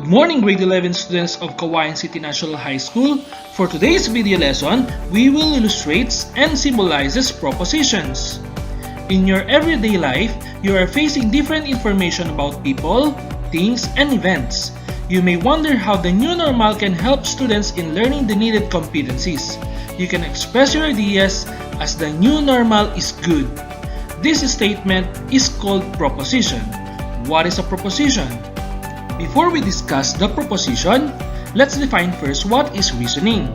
Good morning, grade 11 students of Kawayan City National High School. For today's video lesson, we will illustrate and symbolizes propositions. In your everyday life, you are facing different information about people, things, and events. You may wonder how the new normal can help students in learning the needed competencies. You can express your ideas as the new normal is good. This statement is called proposition. What is a proposition? Before we discuss the proposition, let's define first what is reasoning.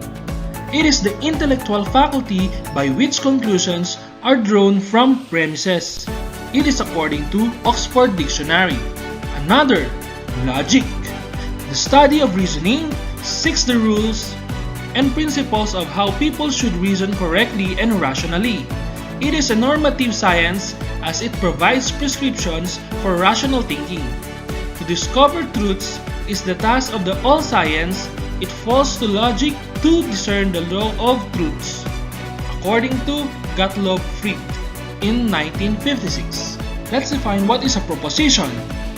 It is the intellectual faculty by which conclusions are drawn from premises. It is according to Oxford Dictionary. Another, logic. The study of reasoning seeks the rules and principles of how people should reason correctly and rationally. It is a normative science as it provides prescriptions for rational thinking. To discover truths is the task of the all science. It falls to logic to discern the law of truths, according to Gottlob Frege in 1956. Let's define what is a proposition.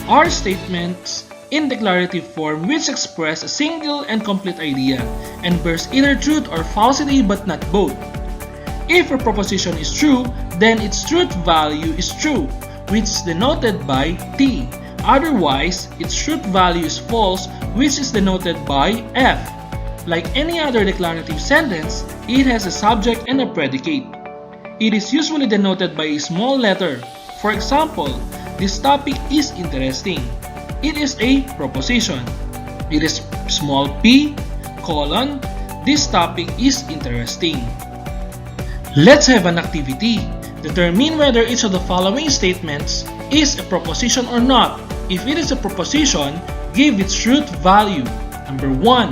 Are statements in declarative form which express a single and complete idea and bears either truth or falsity but not both. If a proposition is true, then its truth value is true, which is denoted by T. Otherwise, its truth value is false, which is denoted by F. Like any other declarative sentence, it has a subject and a predicate. It is usually denoted by a small letter. For example, this topic is interesting. It is a proposition. It is small p, colon, this topic is interesting. Let's have an activity. Determine whether each of the following statements is a proposition or not. If it is a proposition, give its truth value. Number 1.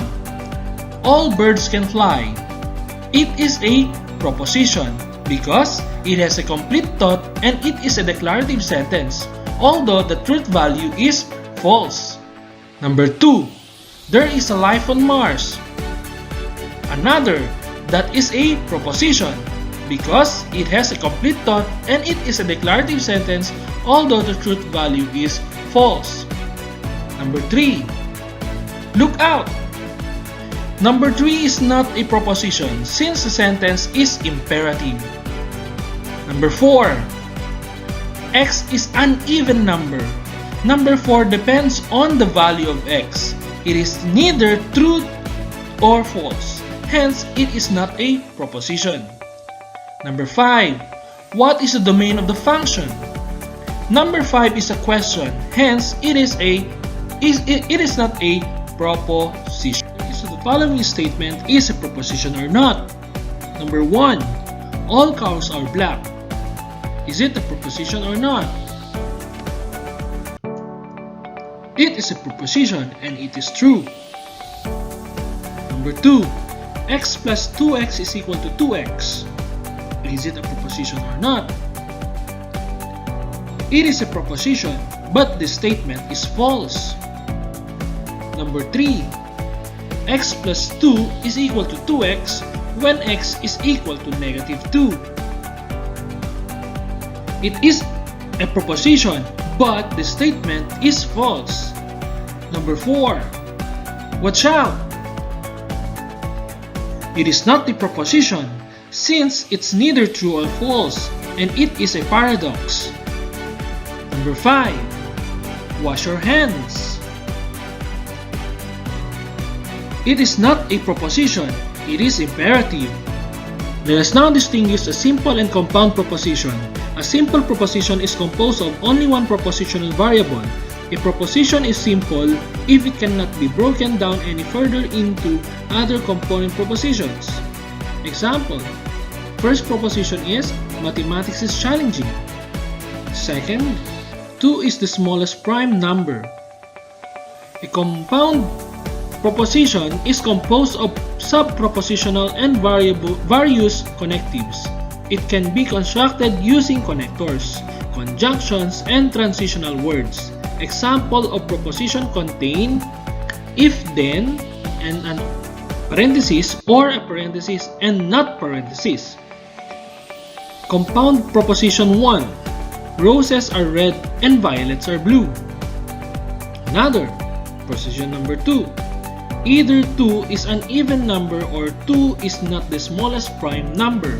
All birds can fly. It is a proposition because it has a complete thought and it is a declarative sentence, although the truth value is false. Number 2. There is a life on Mars. Another, that is a proposition because it has a complete thought and it is a declarative sentence, although the truth value is false. Number 3. Look out. Number 3 is not a proposition since the sentence is imperative. Number 4. X is an even number. Number 4 depends on the value of x. It is neither true or false. Hence, it is not a proposition. Number 5. What is the domain of the function? Number 5 is a question. Hence, it is not a proposition. So the following statement is a proposition or not. Number 1. All cows are black. Is it a proposition or not? It is a proposition and it is true. Number 2. X plus 2x is equal to 2x. Is it a proposition or not? It is a proposition, but the statement is false. Number 3. X plus 2 is equal to 2x when x is equal to negative 2. It is a proposition, but the statement is false. Number 4. Watch out! It is not a proposition since it's neither true or false and it is a paradox. Number 5. Wash your hands. It is not a proposition, it is imperative. Let us now distinguish a simple and compound proposition. A simple proposition is composed of only one propositional variable. A proposition is simple if it cannot be broken down any further into other component propositions. Example, first proposition is mathematics is challenging. Second, 2 is the smallest prime number. A compound proposition is composed of sub-propositional and various connectives. It can be constructed using connectors, conjunctions, and transitional words. Example of proposition contain if then and an parenthesis or a parenthesis and not parenthesis. Compound proposition 1. Roses are red and violets are blue. Another, proposition number 2. Either 2 is an even number or 2 is not the smallest prime number.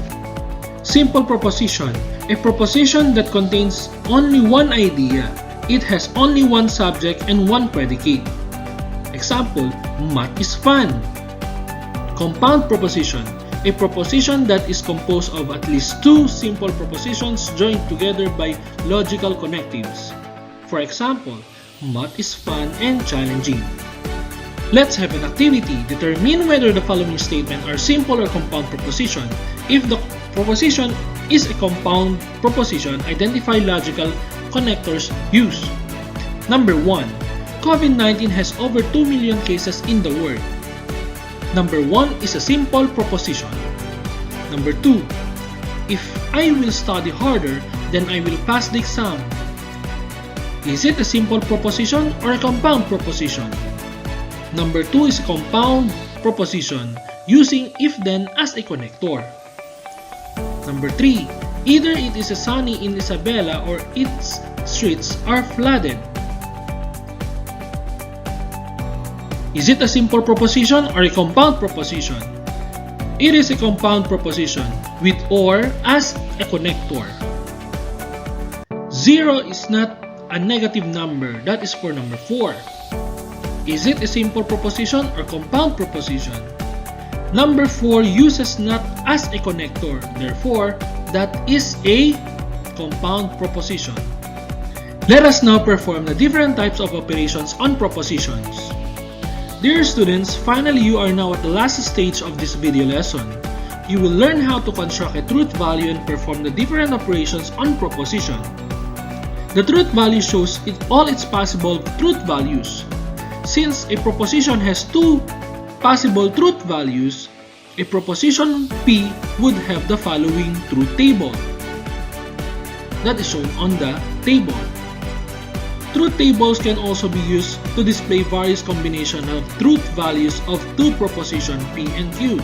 Simple proposition. A proposition that contains only one idea. It has only one subject and one predicate. Example, math is fun. Compound proposition. A proposition that is composed of at least two simple propositions joined together by logical connectives. For example, math is fun and challenging. Let's have an activity. Determine whether the following statements are simple or compound proposition. If the proposition is a compound proposition, identify logical connectors used. Number 1. COVID-19 has over 2 million cases in the world. Number 1 is a simple proposition. Number 2. If I will study harder, then I will pass the exam. Is it a simple proposition or a compound proposition? Number 2 is a compound proposition using if-then as a connector. Number 3. Either it is sunny in Isabela or its streets are flooded. Is it a simple proposition or a compound proposition? It is a compound proposition with or as a connector. 0 is not a negative number. That is for number 4. Is it a simple proposition or compound proposition? Number 4 uses not as a connector. Therefore, that is a compound proposition. Let us now perform the different types of operations on propositions. Dear students, finally you are now at the last stage of this video lesson. You will learn how to construct a truth value and perform the different operations on proposition. The truth value shows all its possible truth values. Since a proposition has two possible truth values, a proposition P would have the following truth table. That is shown on the table. Truth tables can also be used to display various combinations of truth values of two propositions P and Q.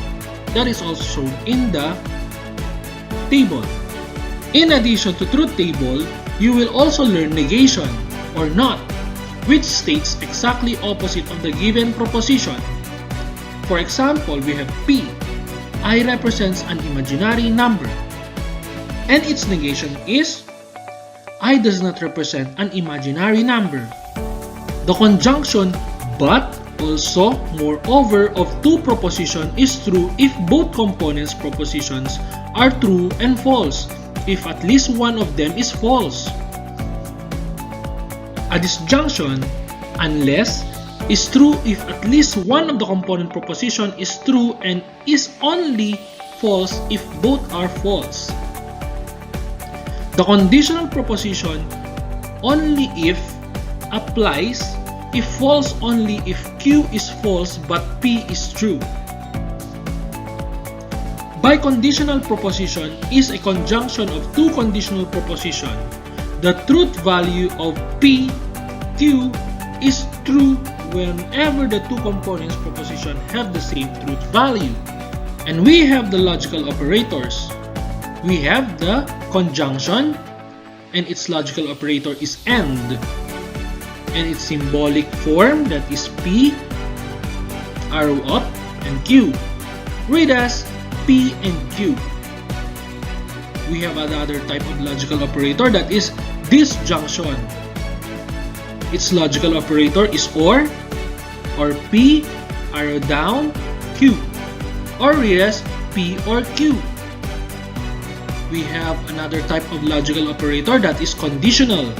That is also shown in the table. In addition to truth table, you will also learn negation or not, which states exactly opposite of the given proposition. For example, we have P. I represents an imaginary number, and its negation is I does not represent an imaginary number. The conjunction but, also, moreover of two propositions is true if both components propositions are true and false, if at least one of them is false. A disjunction, unless, is true if at least one of the component proposition is true and is only false if both are false. The conditional proposition only if applies if false only if Q is false but P is true. Biconditional proposition is a conjunction of two conditional propositions. The truth value of P, Q is true whenever the two components proposition have the same truth value. And we have the logical operators. We have the conjunction, and its logical operator is AND, and its symbolic form, that is P, arrow up, and Q. Read as P and Q. We have another type of logical operator, that is disjunction. Its logical operator is or P, arrow down, Q, or read as P or Q. We have another type of logical operator, that is conditional.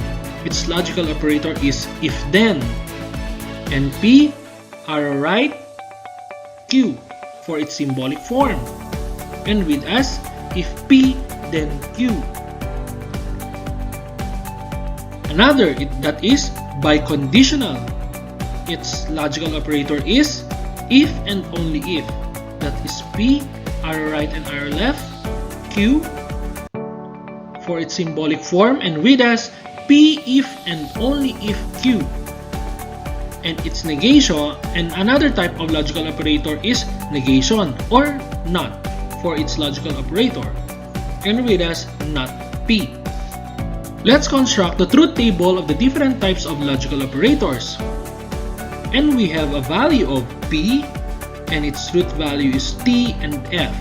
Its logical operator is if then, and P, arrow right, Q for its symbolic form, and read as if P then Q. Another that is biconditional. Its logical operator is if and only if, that is P, arrow right and arrow left, Q for its symbolic form, and read as P if and only if Q. And its negation, and another type of logical operator is negation or not for its logical operator, and read as not P. Let's construct the truth table of the different types of logical operators. and we have a value of P, and its root value is T and F.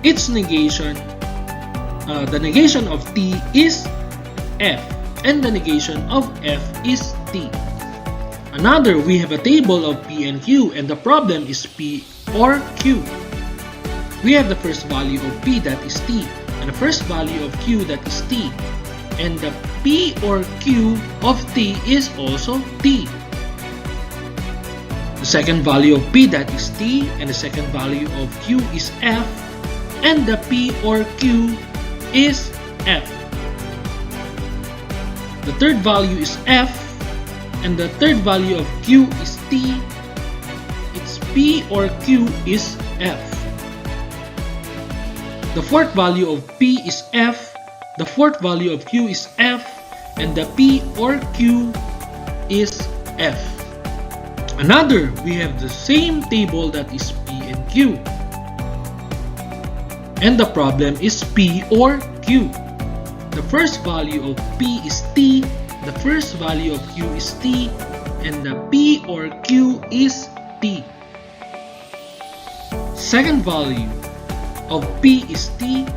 Its negation, the negation of T is F, and the negation of F is T. Another, we have a table of P and Q, and the problem is P or Q. We have the first value of P, that is T, and the first value of Q, that is T, and the P or Q of T is also T. The second value of P, that is T, and the second value of Q is F, and the P or Q is F. The third value is F, and the third value of Q is T. Its P or Q is F. The fourth value of P is F, the fourth value of Q is F, and the P or Q is F. Another, we have the same table, that is P and Q. And the problem is P or Q. The first value of P is T, the first value of Q is T, and the P or Q is T. Second value of P is T,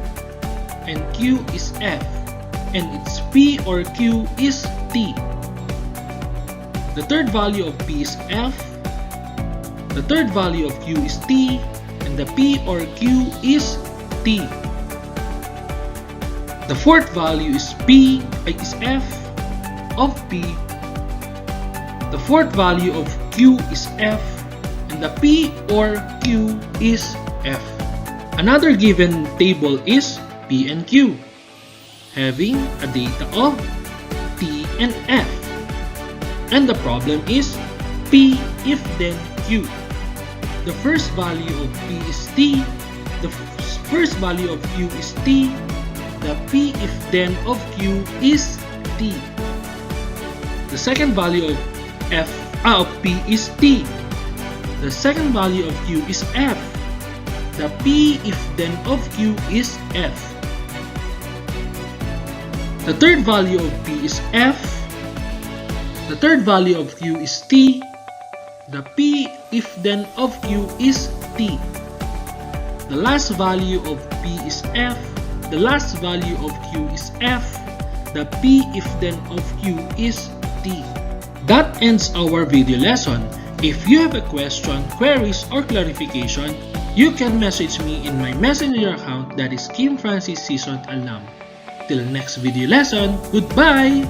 and Q is F, and its P or Q is T. The third value of P is F, the third value of Q is T, and the P or Q is T. The fourth value is F of P, the fourth value of Q is F, and the P or Q is F. Another given table is P and Q, having a data of T and F. And the problem is P if then Q. The first value of P is T, the first value of Q is T, the P if then of Q is T. The second value of P is T, the second value of Q is F, the P if then of Q is F. The third value of P is F, the third value of Q is T, the P if then of Q is T. The last value of P is F, the last value of Q is F, the P if then of Q is T. That ends our video lesson. If you have a question, queries, or clarification, you can message me in my messenger account, that is Kim Francis Seasoned Alum. Till next video lesson, goodbye!